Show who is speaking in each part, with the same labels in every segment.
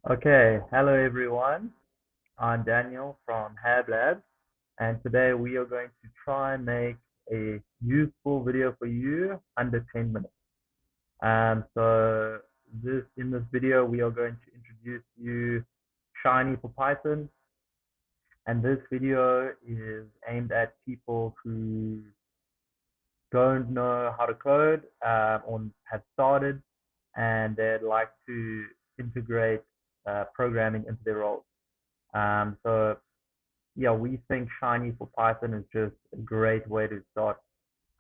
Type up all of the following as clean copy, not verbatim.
Speaker 1: Okay, hello everyone. I'm Daniel from Hab Labs, and today we are going to try and make a useful video for you under 10 minutes. So in this video we are going to introduce you Shiny for Python, and this video is aimed at people who don't know how to code or have started and they'd like to integrate programming into their roles. So yeah, we think Shiny for Python is just a great way to start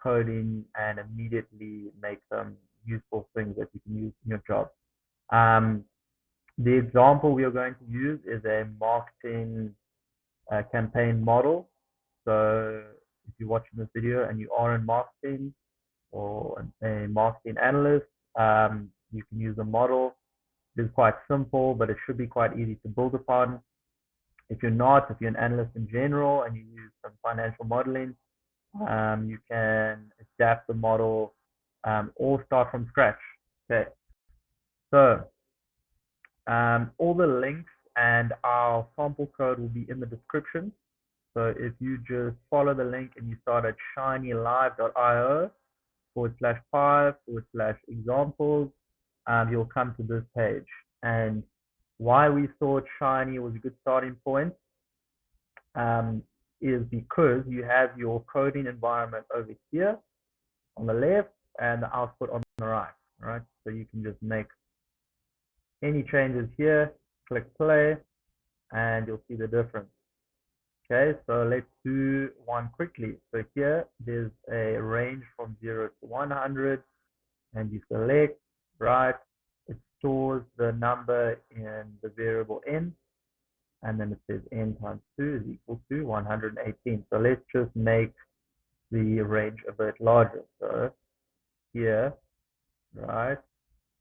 Speaker 1: coding and immediately make some useful things that you can use in your job. Um, the example we are going to use is a marketing campaign model. So if you're watching this video and you are in marketing or a marketing analyst, you can use a model. It is quite simple, but it should be quite easy to build upon. If you're not, if you're an analyst in general and you use some financial modeling, you can adapt the model or start from scratch. Okay, so all the links and our sample code will be in the description. So if you just follow the link and you start at shinylive.io /5/examples, you'll come to this page. And why we thought Shiny was a good starting point um, is because you have your coding environment over here on the left and the output on the right? So you can just make any changes here, click play, and you'll see the difference. Okay, so let's do one quickly. So here, there's a range from 0 to 100, and you select, right? It stores the number in the variable n, and then it says n times 2 is equal to 118. So let's just make the range a bit larger. So here, right,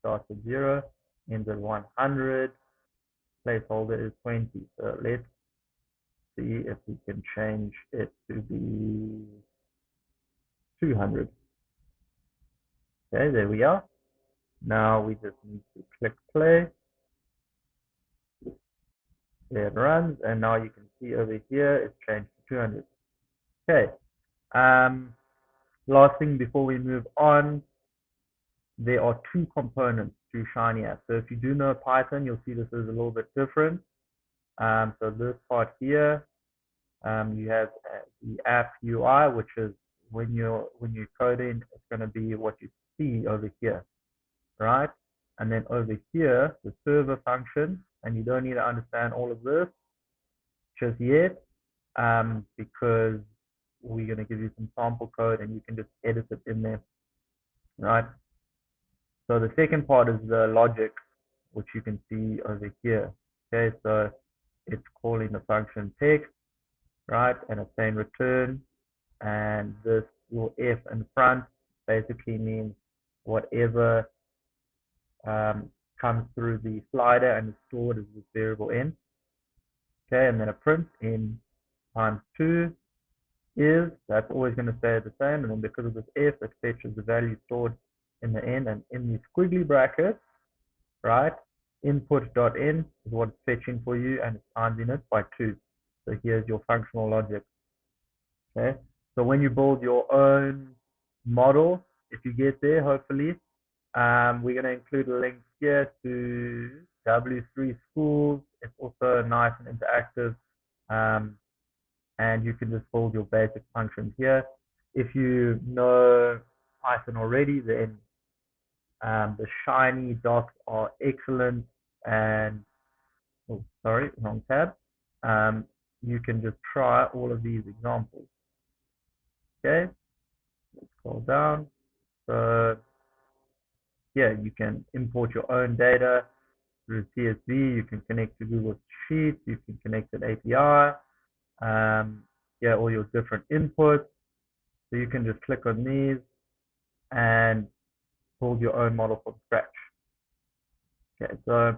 Speaker 1: starts at 0, ends at 100, placeholder is 20. So let's see if we can change it to be 200. Okay, there we are. Now we just need to click play. There it runs, and now you can see over here it's changed to 200. Okay. Last thing before we move on, there are two components to Shiny app. So if you do know Python, you'll see this is a little bit different. So this part here, you have the app UI, which is when you're coding, it's going to be what you see over here, right? And then over here, the server function, and you don't need to understand all of this just yet, because we're going to give you some sample code and you can just edit it in there, right? So the second part is the logic, which you can see over here. Okay, so it's calling the function text, right? And it's saying return, and this little F in front basically means whatever comes through the slider and is stored as this variable n. Okay, and then a print in times 2 is, that's always going to stay the same, and then because of this F, it fetches the value stored in the n, and in the squiggly brackets, right, input.n is what it's fetching for you, and it's timesing it by 2. So here's your functional logic. Okay, so when you build your own model, if you get there, hopefully, we're going to include a link here to W3 Schools. It's also nice and interactive, and you can just build your basic functions here. If you know Python already, then the Shiny docs are excellent, and oh, sorry, wrong tab. You can just try all of these examples. Okay, let's scroll down. So yeah, you can import your own data through CSV. You can connect to Google Sheets. You can connect to API. Yeah, all your different inputs. So you can just click on these and build your own model from scratch. Okay, so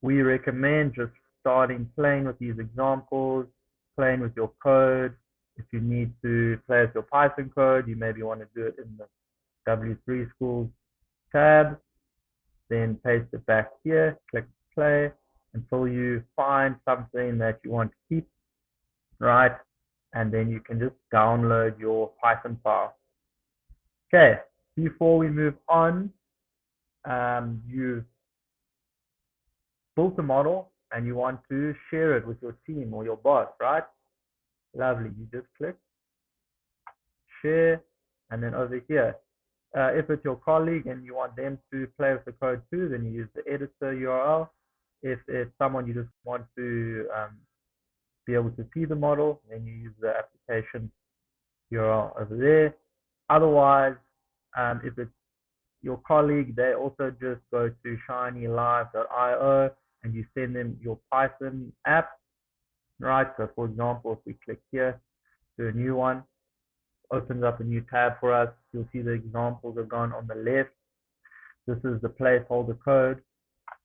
Speaker 1: we recommend just starting playing with these examples, playing with your code. If you need to play with your Python code, you maybe want to do it in the W3 Schools tab, then paste it back here, click play, until you find something that you want to keep, right? And then you can just download your Python file. Okay, before we move on, you've built a model and you want to share it with your team or your boss, right? Lovely. You just click share, and then over here, if it's your colleague and you want them to play with the code too, then you use the editor URL. If it's someone you just want to be able to see the model, then you use the application URL over there. Otherwise, if it's your colleague, they also just go to shinylive.io and you send them your Python app, right? So for example, if we click here, do a new one, opens up a new tab for us. You'll see the examples are gone on the left. This is the placeholder code.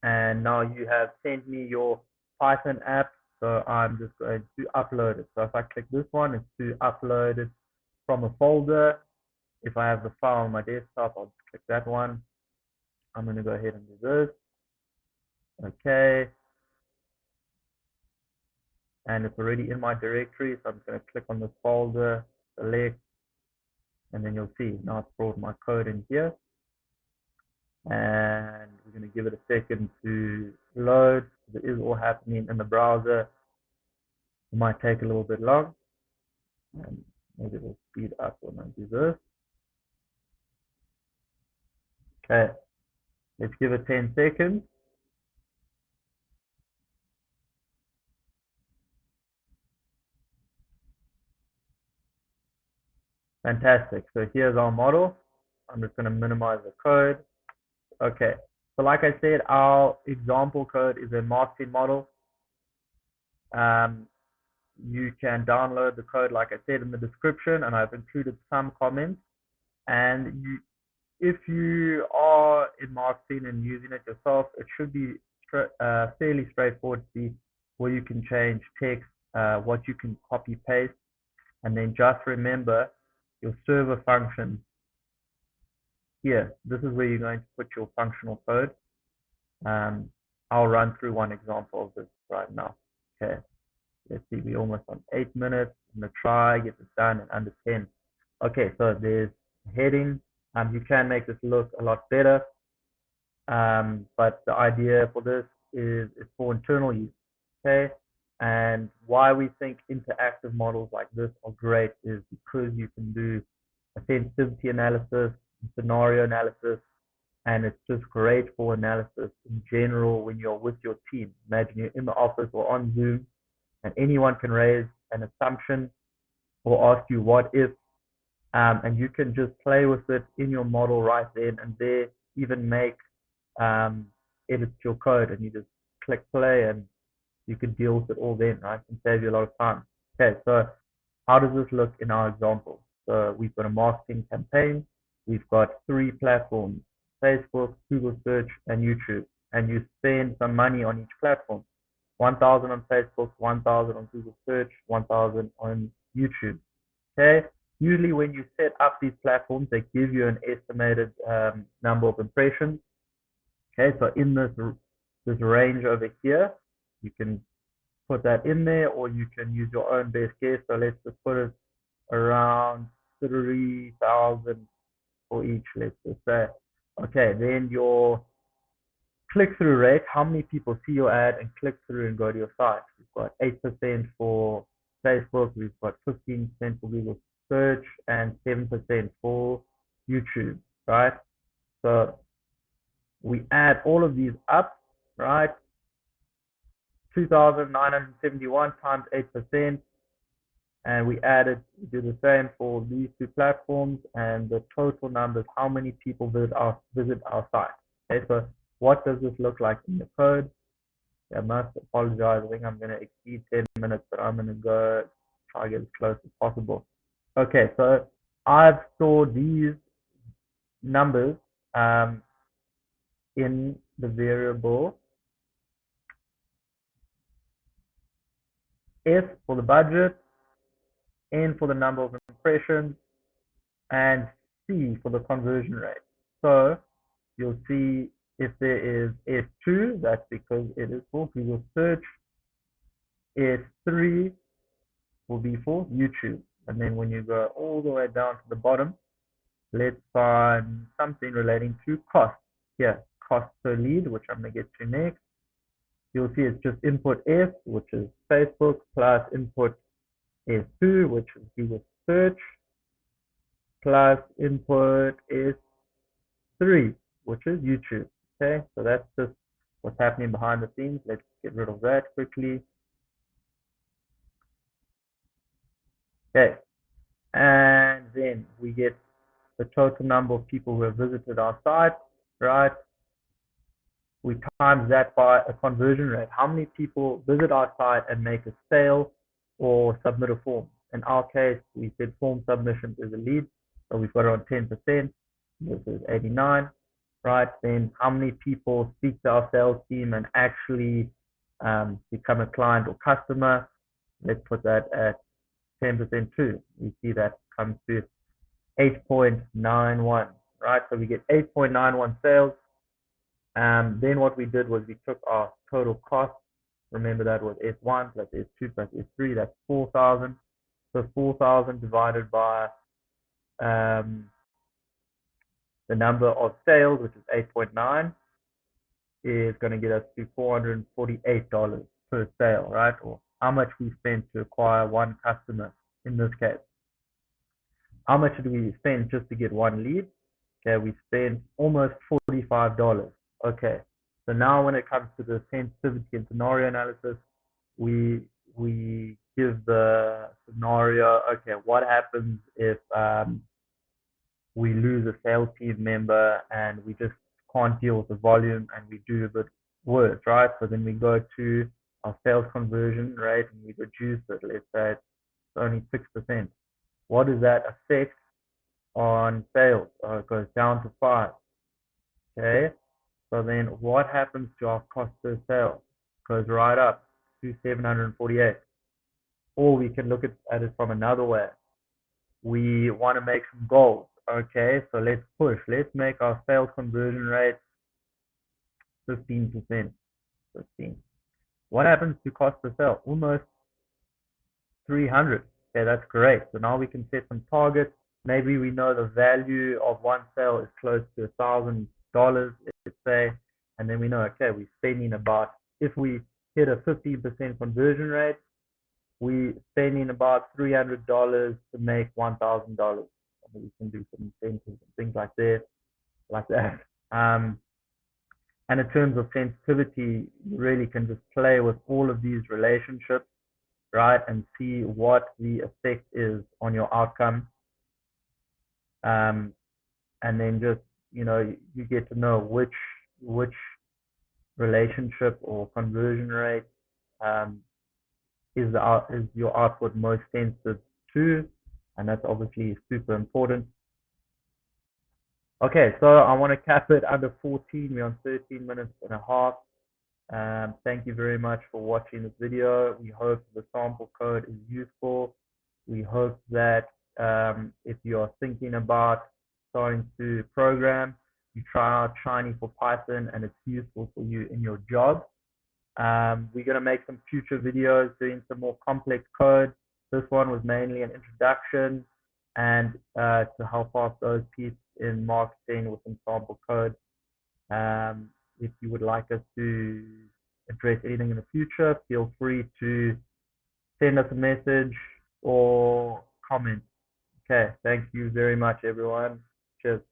Speaker 1: And now you have sent me your Python app. So I'm just going to upload it. So if I click this one, it's to upload it from a folder. If I have the file on my desktop, I'll just click that one. I'm going to go ahead and do this. Okay. And it's already in my directory. So I'm just going to click on this folder, select, and then you'll see now it's brought my code in here. And we're going to give it a second to load. It is all happening in the browser. It might take a little bit long, and maybe it'll speed up when I do this. Okay, let's give it 10 seconds. Fantastic. So here's our model. I'm just going to minimize the code. Okay, so like I said, our example code is a marketing model. You can download the code, like I said, in the description, and I've included some comments. And if you are in marketing and using it yourself, it should be fairly straightforward to see where you can change text, what you can copy paste, and then just remember your server function here. This is where you're going to put your functional code. I'll run through one example of this right now. Okay, let's see, we're almost on 8 minutes. I'm going to try, get this done in under 10. Okay, so there's heading. You can make this look a lot better. But the idea for this is for internal use. Okay. And why we think interactive models like this are great is because you can do a sensitivity analysis, scenario analysis, and it's just great for analysis in general when you're with your team. Imagine you're in the office or on Zoom, and anyone can raise an assumption or ask you what if, and you can just play with it in your model right then and there, even make edit your code, and you just click play and you can deal with it all then, right? And save you a lot of time. Okay, so how does this look in our example? So we've got a marketing campaign. We've got 3 platforms, Facebook, Google Search, and YouTube. And you spend some money on each platform. 1,000 on Facebook, 1,000 on Google Search, 1,000 on YouTube. Okay. Usually when you set up these platforms, they give you an estimated number of impressions. Okay, so in this range over here, you can put that in there, or you can use your own best guess. So let's just put it around 3,000 for each, let's just say. Okay, then your click-through rate, how many people see your ad and click through and go to your site. We've got 8% for Facebook, we've got 15% for Google Search, and 7% for YouTube, right? So we add all of these up, right? 2,971 times 8%, and we do the same for these 2 platforms, and the total numbers, how many people visit our site. Okay, so what does this look like in the code? I must apologize. I think I'm going to exceed 10 minutes, but I'm going to go try to get as close as possible. Okay, so I've stored these numbers in the variable S for the budget, N for the number of impressions, and C for the conversion rate. So you'll see If there is S2, that's because it is for Google search. S3 will be for YouTube. And then when you go all the way down to the bottom, let's find something relating to cost. Here, cost per lead, which I'm going to get to next. You'll see it's just input S, which is Facebook, plus input S2, which is Google search, plus input S3, which is YouTube. Okay, so that's just what's happening behind the scenes. Let's get rid of that quickly. Okay, and then we get the total number of people who have visited our site, right? We times that by a conversion rate. How many people visit our site and make a sale or submit a form? In our case, we said form submission is a lead, so we've got it on 10%. This is 89, right? Then how many people speak to our sales team and actually become a client or customer? Let's put that at 10% too. We see that comes to 8.91, right? So we get 8.91 sales. Then what we did was we took our total cost. Remember that was S1 plus S2 plus S3. That's 4,000. So 4,000 divided by the number of sales, which is 8.9, is going to get us to $448 per sale, right? Or how much we spent to acquire one customer in this case. How much did we spend just to get one lead? Okay, we spent almost $45. Okay, so now when it comes to the sensitivity and scenario analysis, we give the scenario. Okay, what happens if we lose a sales team member and we just can't deal with the volume and we do a bit worse, right? So then we go to our sales conversion rate and we reduce it. Let's say it's only 6%. What does that affect on sales? It goes down to 5. Okay. So then what happens to our cost per sale? It goes right up to 748. Or we can look at it from another way. We want to make some goals. Okay, so let's push. Let's make our sales conversion rate 15%. 15. What happens to cost per sale? Almost 300. Okay, that's great. So now we can set some targets. Maybe we know the value of one sale is close to $1,000, let's say, and then we know, okay, we're spending about, if we hit a 15% conversion rate, we're spending about $300 to make $1,000. I mean, we can do some incentives and things like that. And in terms of sensitivity, you really can just play with all of these relationships, right, and see what the effect is on your outcome. And then just, you get to know which relationship or conversion rate is your output most sensitive to, and that's obviously super important. Okay, so I want to cap it under 14. We're on 13 minutes and a half. Thank you very much for watching this video. We hope the sample code is useful. We hope that if you are thinking about starting to program, you try out Shiny for Python and it's useful for you in your job. We're going to make some future videos doing some more complex code. This one was mainly an introduction and to help out those people in marketing with some sample code. If you would like us to address anything in the future, feel free to send us a message or comment. Okay, thank you very much, everyone. Cheers.